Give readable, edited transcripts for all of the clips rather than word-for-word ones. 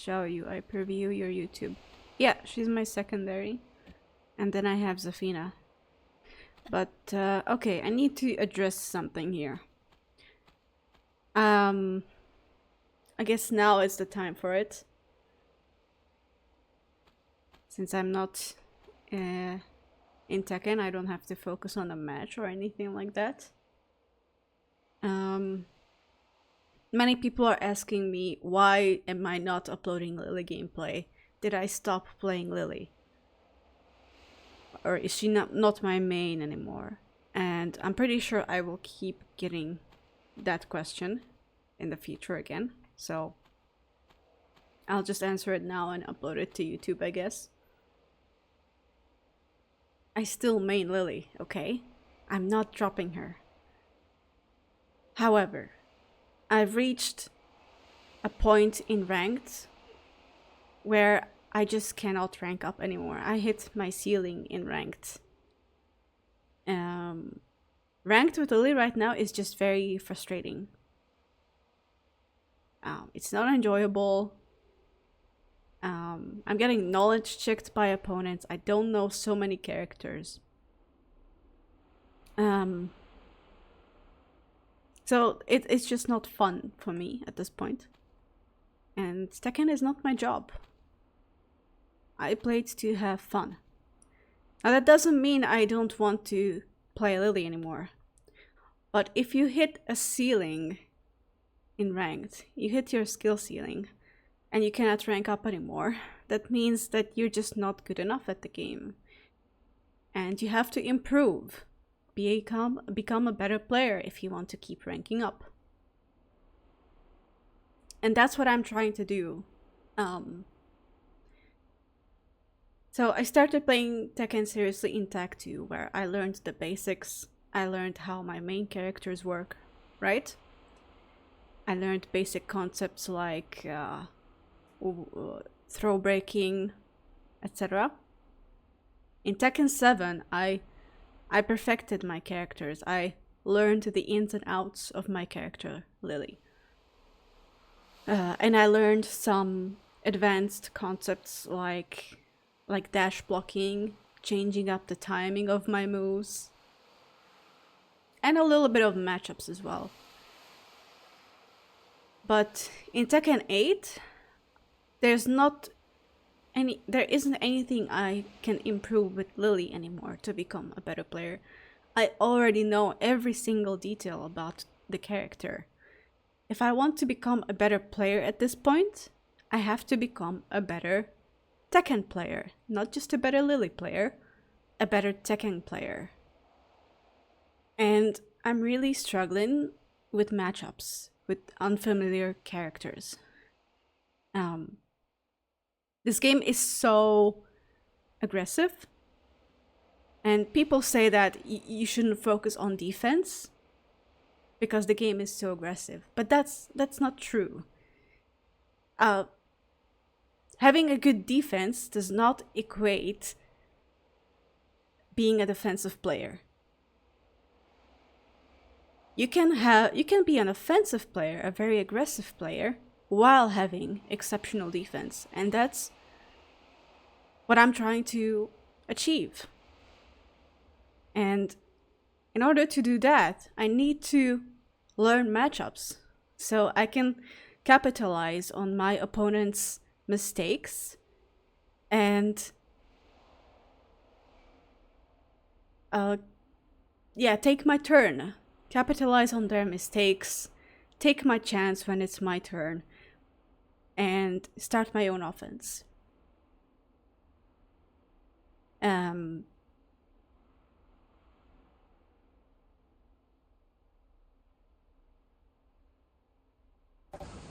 show you. I preview your YouTube. Yeah, she's my secondary. And then I have Zafina. But, okay, I need to address something here. I guess now is the time for it. Since I'm not in Tekken, I don't have to focus on a match or anything like that. Many people are asking me, why am I not uploading LILI gameplay? Did I stop playing LILI? Or is she not my main anymore? And I'm pretty sure I will keep getting that question in the future again. So I'll just answer it now and upload it to YouTube, I guess. I still main LILI, okay? I'm not dropping her. However, I've reached a point in ranked where I just cannot rank up anymore. I hit my ceiling in ranked. Ranked with LILI right now is just very frustrating. It's not enjoyable. I'm getting knowledge checked by opponents. I don't know so many characters. So it's just not fun for me at this point. And Tekken is not my job. I played to have fun. Now that doesn't mean I don't want to play LILI anymore. But if you hit a ceiling in ranked, you hit your skill ceiling, and you cannot rank up anymore, that means that you're just not good enough at the game. And you have to improve. Become a better player if you want to keep ranking up. And that's what I'm trying to do. So I started playing Tekken seriously in Tag 2, where I learned the basics. I learned how my main characters work, right? I learned basic concepts like throw breaking, etc. In Tekken 7, I perfected my characters. I learned the ins and outs of my character, LILI. And I learned some advanced concepts like dash blocking, changing up the timing of my moves, and a little bit of matchups as well. But in Tekken 8, there isn't anything I can improve with LILI anymore to become a better player. I already know every single detail about the character. If I want to become a better player at this point, I have to become a better Tekken player. Not just a better LILI player, a better Tekken player. And I'm really struggling with matchups with unfamiliar characters. This game is so aggressive, and people say that you shouldn't focus on defense because the game is so aggressive, but that's not true. Having a good defense does not equate being a defensive player. You can be an offensive player, a very aggressive player, while having exceptional defense, and that's what I'm trying to achieve. And in order to do that, I need to learn matchups so I can capitalize on my opponent's mistakes and take my turn, capitalize on their mistakes, take my chance when it's my turn, and start my own offense.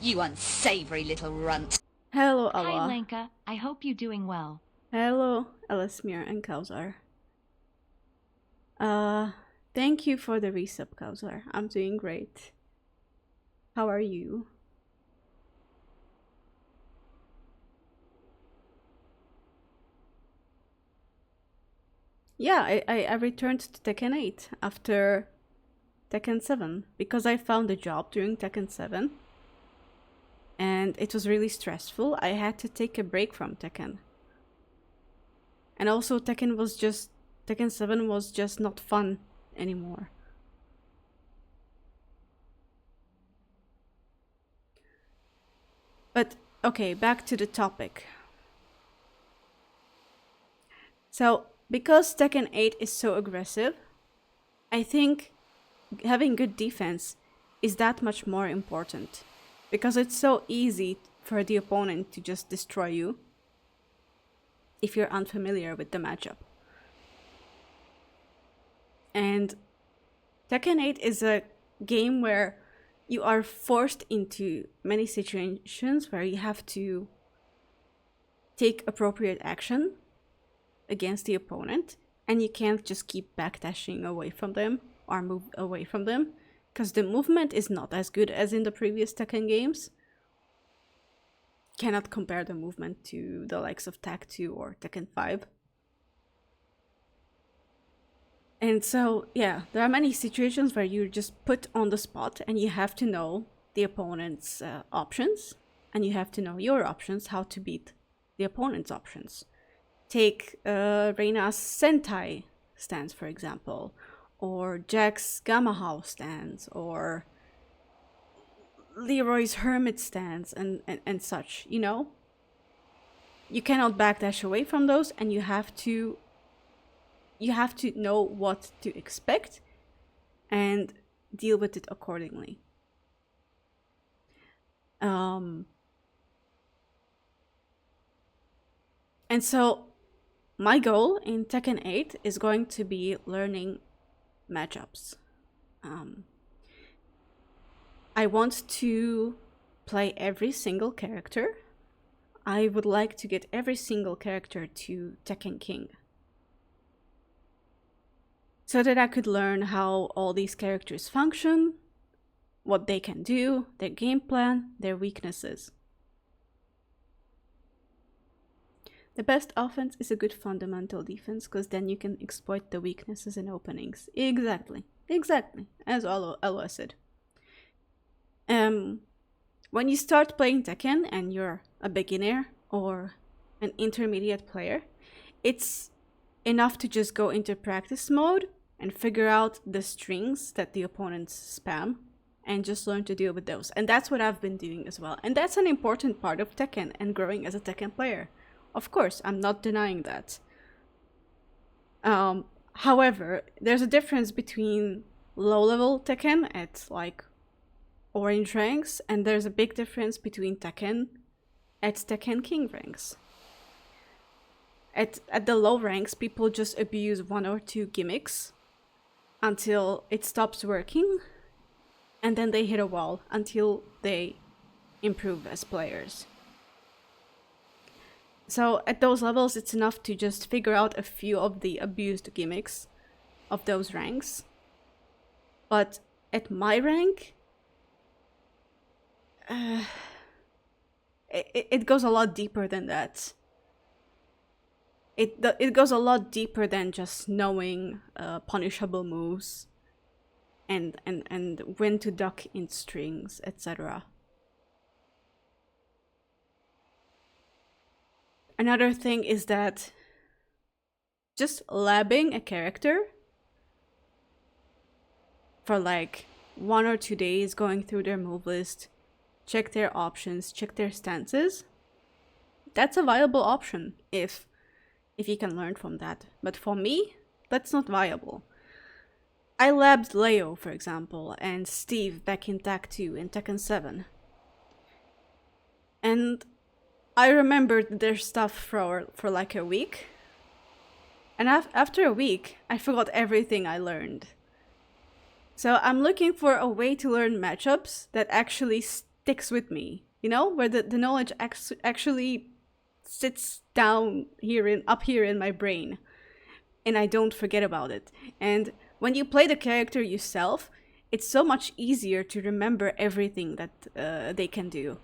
You unsavory little runt. Hello, Allah. Hi, Lenka. I hope you're doing well. Hello, Elismir and Kausar. Thank you for the resub, Kausar. I'm doing great. How are you? Yeah, I returned to Tekken 8 after Tekken 7 because I found a job during Tekken 7. and it was really stressful. I had to take a break from Tekken. And also Tekken 7 was just not fun anymore. But okay, back to the topic. So, because Tekken 8 is so aggressive, I think having good defense is that much more important. Because it's so easy for the opponent to just destroy you if you're unfamiliar with the matchup. And Tekken 8 is a game where you are forced into many situations where you have to take appropriate action against the opponent, and you can't just keep backdashing away from them or move away from them, because the movement is not as good as in the previous Tekken games. Cannot compare the movement to the likes of Tak 2 or Tekken 5. And so, yeah, there are many situations where you're just put on the spot and you have to know the opponent's options, and you have to know your options, how to beat the opponent's options. Take Reina's Sentai stance, for example, or Jack's Gamma House stance, or Leroy's Hermit stance, and such, you know? You cannot backdash away from those, and you have to know what to expect and deal with it accordingly. And so my goal in Tekken 8 is going to be learning matchups. I want to play every single character. I would like to get every single character to Tekken King, so that I could learn how all these characters function, what they can do, their game plan, their weaknesses. The best offense is a good fundamental defense, because then you can exploit the weaknesses in openings. Exactly, as Aloha said. When you start playing Tekken and you're a beginner or an intermediate player, it's enough to just go into practice mode and figure out the strings that the opponents spam and just learn to deal with those. And that's what I've been doing as well. And that's an important part of Tekken and growing as a Tekken player. Of course, I'm not denying that. However, there's a difference between low-level Tekken at like orange ranks, and there's a big difference between Tekken at Tekken King ranks. At the low ranks, people just abuse one or two gimmicks until it stops working, and then they hit a wall until they improve as players. So at those levels, it's enough to just figure out a few of the abused gimmicks of those ranks. But at my rank, it goes a lot deeper than that. It goes a lot deeper than just knowing punishable moves and when to duck in strings, etc. Another thing is that just labbing a character for like 1 or 2 days, going through their move list, check their options, check their stances, that's a viable option if you can learn from that. But for me, that's not viable. I labbed Leo, for example, and Steve back in Tak 2 and Tekken 7. And I remembered their stuff for like a week. And after a week, I forgot everything I learned. So I'm looking for a way to learn matchups that actually sticks with me. You know, where the knowledge actually sits down up here in my brain, and I don't forget about it. And when you play the character yourself, it's so much easier to remember everything that they can do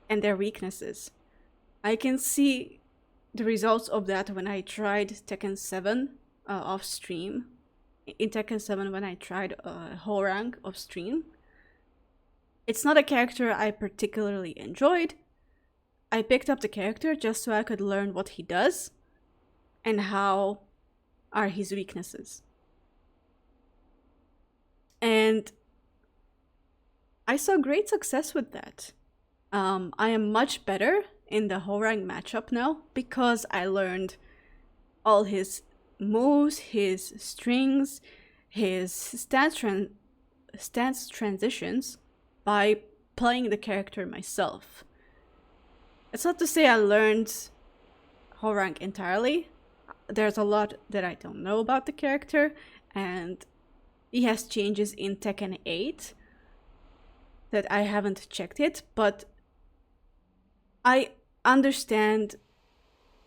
and their weaknesses. I can see the results of that when I tried Tekken 7 off stream. In Tekken 7, when I tried whole rank off stream, It's not a character I particularly enjoyed. I picked up the character just so I could learn what he does and how are his weaknesses. And I saw great success with that. I am much better in the whole rank matchup now because I learned all his moves, his strings, his stance transitions by playing the character myself. It's not to say I learned whole rank entirely. There's a lot that I don't know about the character, and he has changes in Tekken 8 that I haven't checked yet, but I understand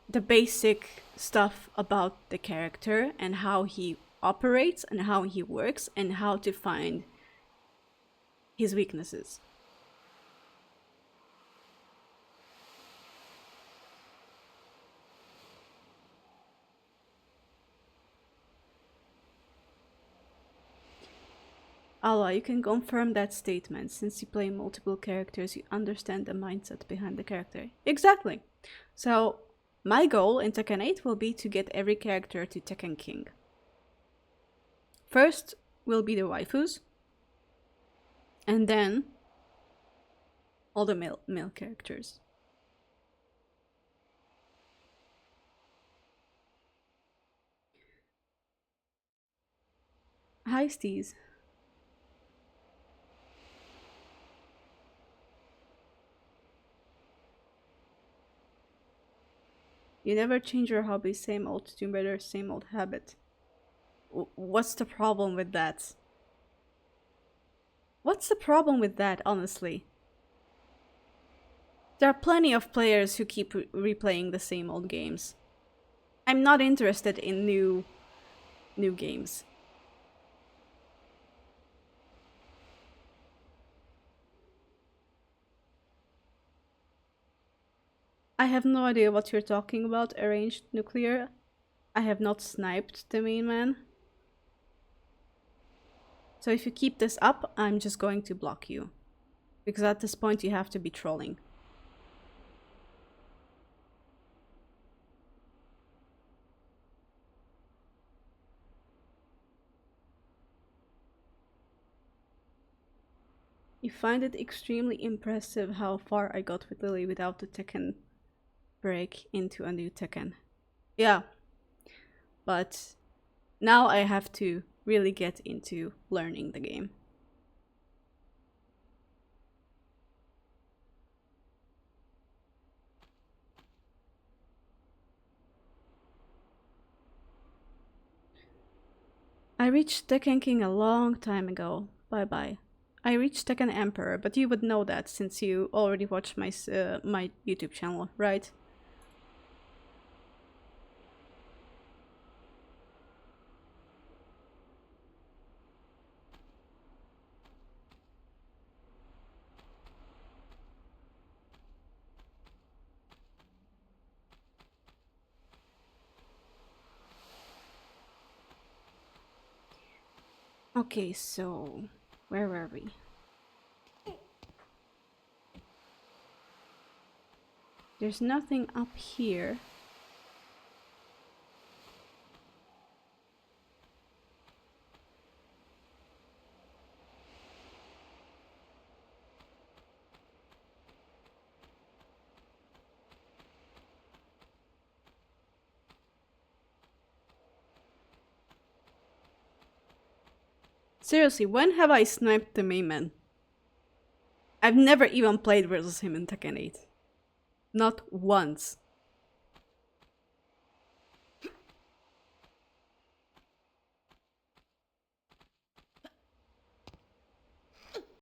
the basic stuff about the character and how he operates and how he works and how to find his weaknesses. Allah, you can confirm that statement. Since you play multiple characters, you understand the mindset behind the character. Exactly. So, my goal in Tekken 8 will be to get every character to Tekken King. First will be the waifus, and then all the male characters. Hi, Steez. You never change your hobby, same old Tomb Raider, same old habit. What's the problem with that? What's the problem with that, honestly? There are plenty of players who keep replaying the same old games. I'm not interested in new games. I have no idea what you're talking about, arranged nuclear. I have not sniped the main man. So if you keep this up, I'm just going to block you. Because at this point you have to be trolling. You find it extremely impressive how far I got with Lily without the Tekken break into a new Tekken. Yeah. But now I have to really get into learning the game. I reached Tekken King a long time ago. Bye bye. I reached Tekken Emperor, but you would know that since you already watched my my YouTube channel, right? Okay, so where were we? There's nothing up here. Seriously, when have I sniped the main man? I've never even played versus him in Tekken 8. Not once.